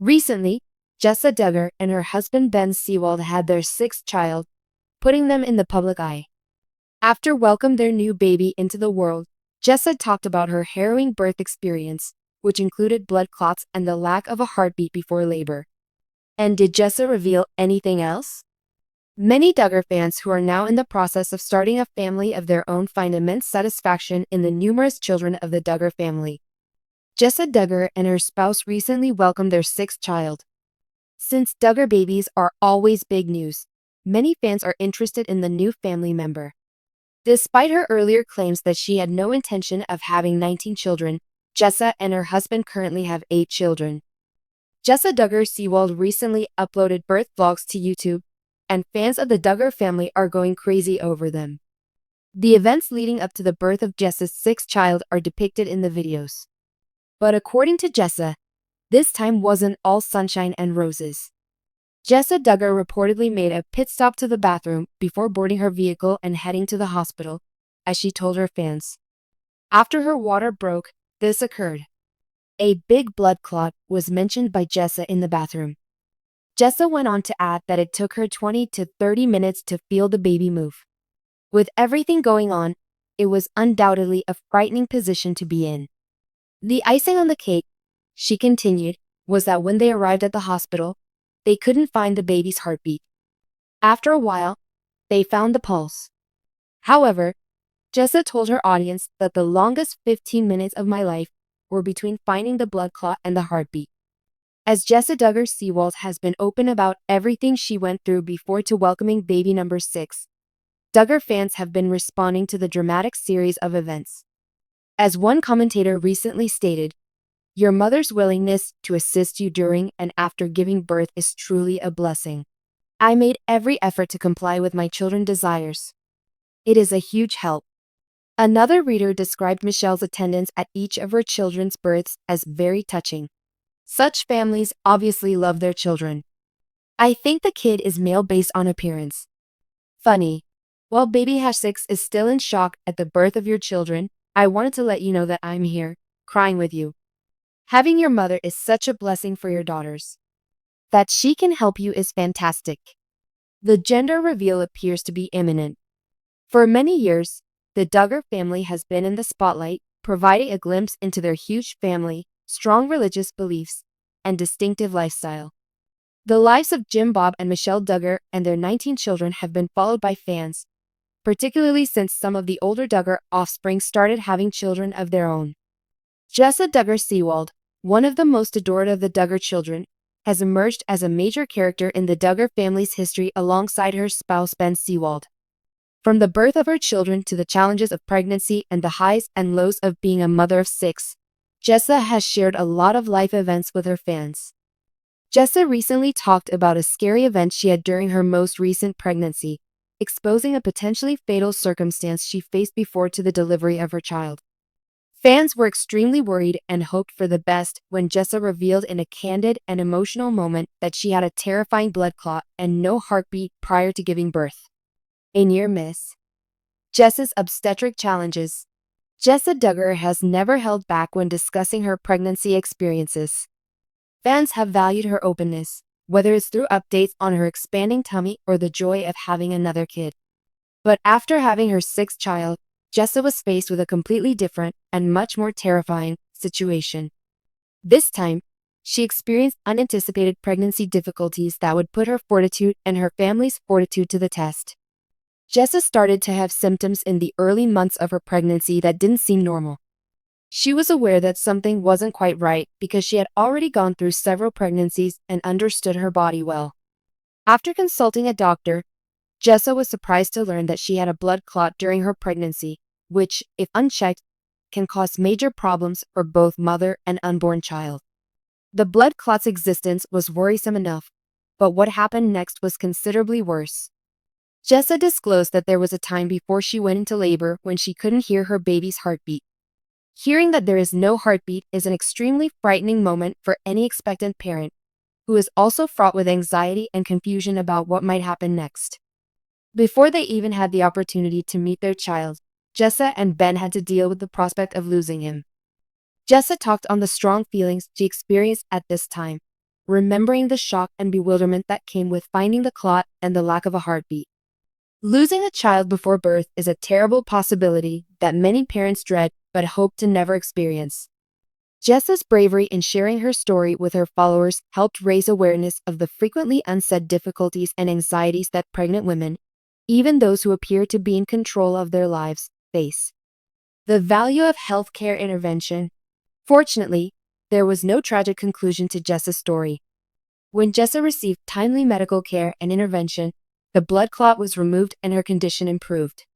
Recently, Jessa Duggar and her husband Ben Seewald had their sixth child, putting them in the public eye. After welcoming their new baby into the world, Jessa talked about her harrowing birth experience, which included blood clots and the lack of a heartbeat before labor. And did Jessa reveal anything else? Many Duggar fans who are now in the process of starting a family of their own find immense satisfaction in the numerous children of the Duggar family. Jessa Duggar and her spouse recently welcomed their sixth child. Since Duggar babies are always big news, many fans are interested in the new family member. Despite her earlier claims that she had no intention of having 19 children, Jessa and her husband currently have 8 children. Jessa Duggar Seewald recently uploaded birth vlogs to YouTube, and fans of the Duggar family are going crazy over them. The events leading up to the birth of Jessa's sixth child are depicted in the videos. But according to Jessa, this time wasn't all sunshine and roses. Jessa Duggar reportedly made a pit stop to the bathroom before boarding her vehicle and heading to the hospital, as she told her fans. After her water broke, this occurred. A big blood clot was mentioned by Jessa in the bathroom. Jessa went on to add that it took her 20 to 30 minutes to feel the baby move. With everything going on, it was undoubtedly a frightening position to be in. The icing on the cake, she continued, was that when they arrived at the hospital, they couldn't find the baby's heartbeat. After a while, they found the pulse. However, Jessa told her audience that the longest 15 minutes of my life were between finding the blood clot and the heartbeat. As Jessa Duggar Seewald has been open about everything she went through before to welcoming baby number 6, Duggar fans have been responding to the dramatic series of events. As one commentator recently stated, "Your mother's willingness to assist you during and after giving birth is truly a blessing. I made every effort to comply with my children's desires. It is a huge help." Another reader described Michelle's attendance at each of her children's births as very touching. Such families obviously love their children. I think the kid is male based on appearance. Funny. While baby#6 is still in shock at the birth of your children, I wanted to let you know that I'm here, crying with you. Having your mother is such a blessing for your daughters. That she can help you is fantastic. The gender reveal appears to be imminent. For many years, the Duggar family has been in the spotlight, providing a glimpse into their huge family, strong religious beliefs, and distinctive lifestyle. The lives of Jim Bob and Michelle Duggar and their 19 children have been followed by fans, particularly since some of the older Duggar offspring started having children of their own. Jessa Duggar Seewald, one of the most adored of the Duggar children, has emerged as a major character in the Duggar family's history alongside her spouse Ben Seewald. From the birth of her children to the challenges of pregnancy and the highs and lows of being a mother of 6, Jessa has shared a lot of life events with her fans. Jessa recently talked about a scary event she had during her most recent pregnancy, exposing a potentially fatal circumstance she faced before to the delivery of her child. Fans were extremely worried and hoped for the best when Jessa revealed in a candid and emotional moment that she had a terrifying blood clot and no heartbeat prior to giving birth. A near miss. Jessa's obstetric challenges. Jessa Duggar has never held back when discussing her pregnancy experiences. Fans have valued her openness, whether it's through updates on her expanding tummy or the joy of having another kid. But after having her sixth child, Jessa was faced with a completely different and much more terrifying situation. This time, she experienced unanticipated pregnancy difficulties that would put her fortitude and her family's fortitude to the test. Jessa started to have symptoms in the early months of her pregnancy that didn't seem normal. She was aware that something wasn't quite right because she had already gone through several pregnancies and understood her body well. After consulting a doctor, Jessa was surprised to learn that she had a blood clot during her pregnancy, which, if unchecked, can cause major problems for both mother and unborn child. The blood clot's existence was worrisome enough, but what happened next was considerably worse. Jessa disclosed that there was a time before she went into labor when she couldn't hear her baby's heartbeat. Hearing that there is no heartbeat is an extremely frightening moment for any expectant parent, who is also fraught with anxiety and confusion about what might happen next. Before they even had the opportunity to meet their child, Jessa and Ben had to deal with the prospect of losing him. Jessa talked on the strong feelings she experienced at this time, remembering the shock and bewilderment that came with finding the clot and the lack of a heartbeat. Losing a child before birth is a terrible possibility that many parents dread but hope to never experience. Jessa's bravery in sharing her story with her followers helped raise awareness of the frequently unsaid difficulties and anxieties that pregnant women, even those who appear to be in control of their lives, face. The value of healthcare intervention. Fortunately, there was no tragic conclusion to Jessa's story. When Jessa received timely medical care and intervention, the blood clot was removed and her condition improved.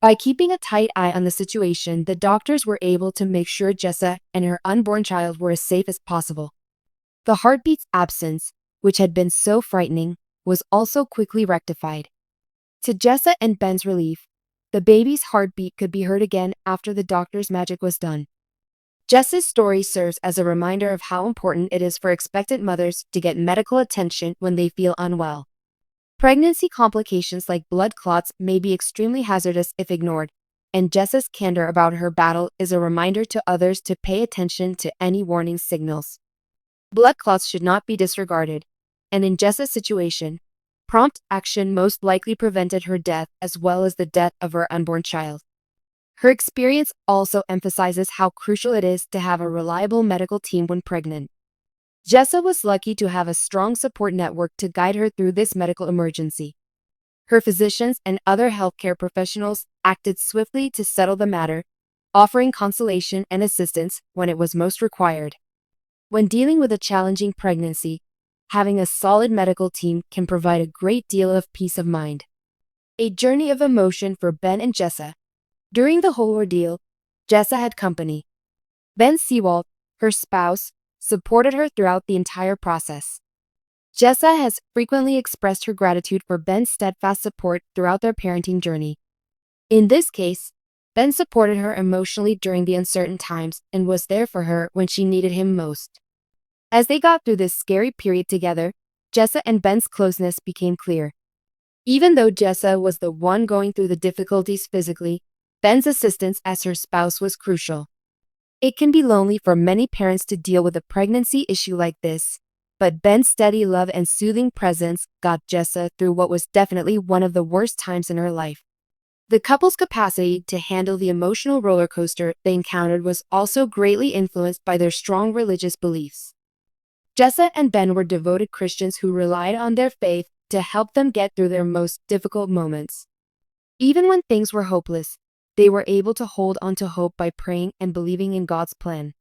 By keeping a tight eye on the situation, the doctors were able to make sure Jessa and her unborn child were as safe as possible. The heartbeat's absence, which had been so frightening, was also quickly rectified. To Jessa and Ben's relief, the baby's heartbeat could be heard again after the doctor's magic was done. Jessa's story serves as a reminder of how important it is for expectant mothers to get medical attention when they feel unwell. Pregnancy complications like blood clots may be extremely hazardous if ignored, and Jessa's candor about her battle is a reminder to others to pay attention to any warning signals. Blood clots should not be disregarded, and in Jessa's situation, prompt action most likely prevented her death as well as the death of her unborn child. Her experience also emphasizes how crucial it is to have a reliable medical team when pregnant. Jessa was lucky to have a strong support network to guide her through this medical emergency. Her physicians and other healthcare professionals acted swiftly to settle the matter, offering consolation and assistance when it was most required. When dealing with a challenging pregnancy, having a solid medical team can provide a great deal of peace of mind. A journey of emotion for Ben and Jessa. During the whole ordeal, Jessa had company. Ben Seewald, her spouse, supported her throughout the entire process. Jessa has frequently expressed her gratitude for Ben's steadfast support throughout their parenting journey. In this case, Ben supported her emotionally during the uncertain times and was there for her when she needed him most. As they got through this scary period together, Jessa and Ben's closeness became clear. Even though Jessa was the one going through the difficulties physically, Ben's assistance as her spouse was crucial. It can be lonely for many parents to deal with a pregnancy issue like this, but Ben's steady love and soothing presence got Jessa through what was definitely one of the worst times in her life. The couple's capacity to handle the emotional roller coaster they encountered was also greatly influenced by their strong religious beliefs. Jessa and Ben were devoted Christians who relied on their faith to help them get through their most difficult moments. Even when things were hopeless, they were able to hold on to hope by praying and believing in God's plan.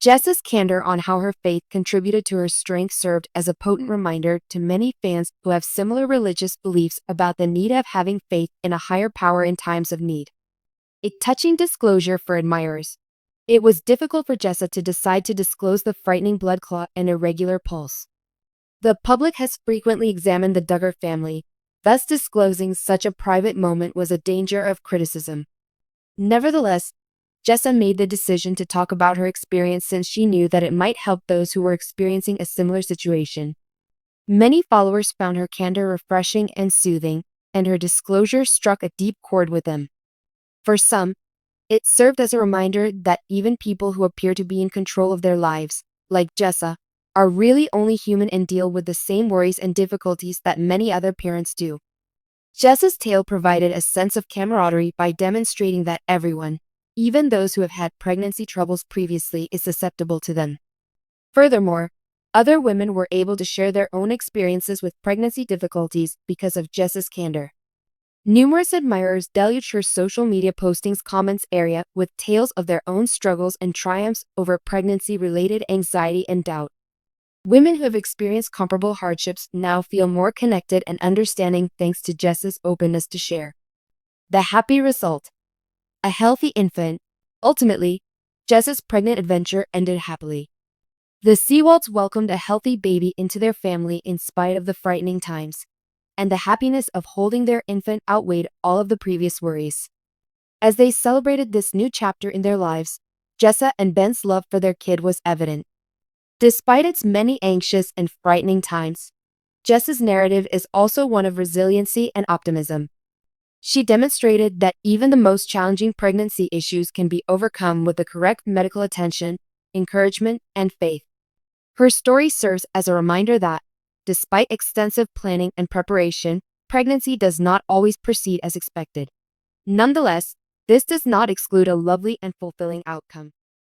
Jessa's candor on how her faith contributed to her strength served as a potent reminder to many fans who have similar religious beliefs about the need of having faith in a higher power in times of need. A touching disclosure for admirers. It was difficult for Jessa to decide to disclose the frightening blood clot and irregular pulse. The public has frequently examined the Duggar family, thus disclosing such a private moment was a danger of criticism. Nevertheless, Jessa made the decision to talk about her experience since she knew that it might help those who were experiencing a similar situation. Many followers found her candor refreshing and soothing, and her disclosure struck a deep chord with them. For some, it served as a reminder that even people who appear to be in control of their lives, like Jessa, are really only human and deal with the same worries and difficulties that many other parents do. Jessa's tale provided a sense of camaraderie by demonstrating that everyone, even those who have had pregnancy troubles previously, is susceptible to them. Furthermore, other women were able to share their own experiences with pregnancy difficulties because of Jessa's candor. Numerous admirers deluged her social media postings comments area with tales of their own struggles and triumphs over pregnancy-related anxiety and doubt. Women who have experienced comparable hardships now feel more connected and understanding thanks to Jessa's openness to share. The happy result. A healthy infant. Ultimately, Jessa's pregnant adventure ended happily. The Seewalds welcomed a healthy baby into their family in spite of the frightening times, and the happiness of holding their infant outweighed all of the previous worries. As they celebrated this new chapter in their lives, Jessa and Ben's love for their kid was evident. Despite its many anxious and frightening times, Jessa's narrative is also one of resiliency and optimism. She demonstrated that even the most challenging pregnancy issues can be overcome with the correct medical attention, encouragement, and faith. Her story serves as a reminder that, despite extensive planning and preparation, pregnancy does not always proceed as expected. Nonetheless, this does not exclude a lovely and fulfilling outcome.